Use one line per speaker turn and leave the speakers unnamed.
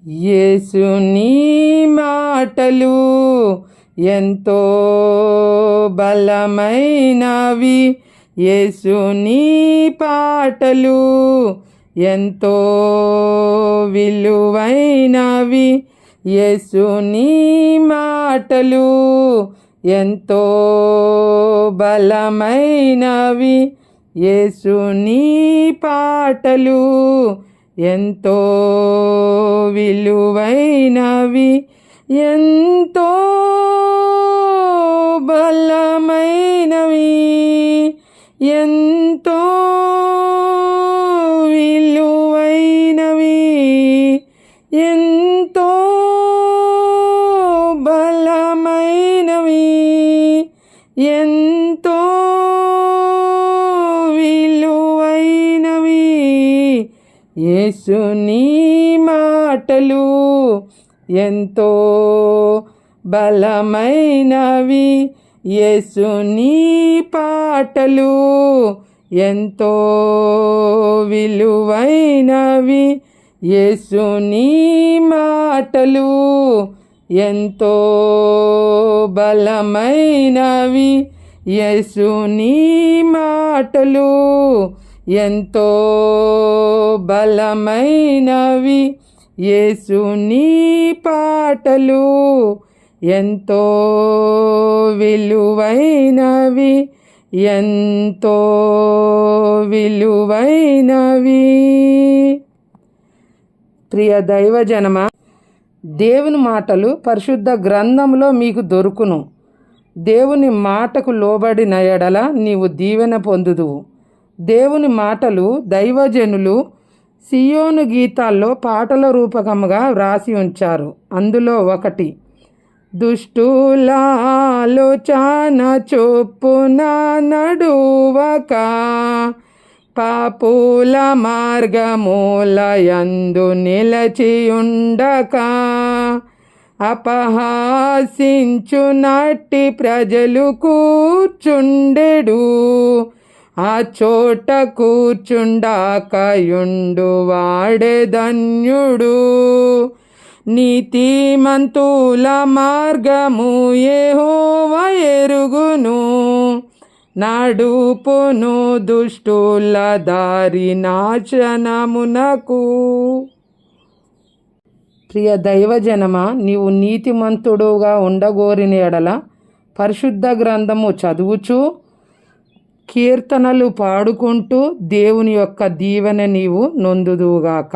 యేసు నీ మాటలు ఎంతో బలమైనవి, యేసు నీ పాటలు ఎంతో విలువైనవి, యేసు నీ మాటలు ఎంతో బలమైనవి, యేసు నీ పాటలు ఎంతో విలువైనవి, ఎంతో బలమైనవి, ఎంతో విలువైనవి, ఎంతో బలమైనవి, ఎంతో విలువైనవి, యేసు నీ మాటలు ఎంతో బలమైనవి, యేసు నీ పాటలు ఎంతో విలువైనవి, యేసు నీ మాటలు ఎంతో బలమైనవి, యేసు నీ మాటలు ఎంతో బలమైనవి, యేసు నీ పాటలు ఎంతో విలువైనవి, ఎంతో విలువైనవి. ప్రియ దైవజనమా, దేవుని మాటలు పరిశుద్ధ గ్రంథంలో మీకు దొరుకును. దేవుని మాటకు లోబడిన ఎడల నీవు దీవెన పొందుదువు. దేవుని మాటలు దైవజనులు సియోను గీతాల్లో పాటల రూపకముగా వ్రాసి ఉంచారు. అందులో ఒకటి, దుష్టుల ఆలోచన చొప్పున నడువక, పాపుల మార్గములయందు నిలచియుండక, అపహాసించునట్టి ప్రజలు కూర్చుండెడు, ఆ చోట కూర్చుండాకయుండు వాడే ధన్యుడు. నీతిమంతుల మార్గము యెహోవా ఎరుగును, నడుపును దుష్టుల దారి నాశనమునకు. ప్రియ దైవజనమా, నీవు నీతిమంతుడుగా ఉండగోరిన ఎడల పరిశుద్ధ గ్రంథము చదువుచు కీర్తనలు పాడుకుంటూ దేవుని యొక్క దీవెన నీవు నొందుదువుగాక.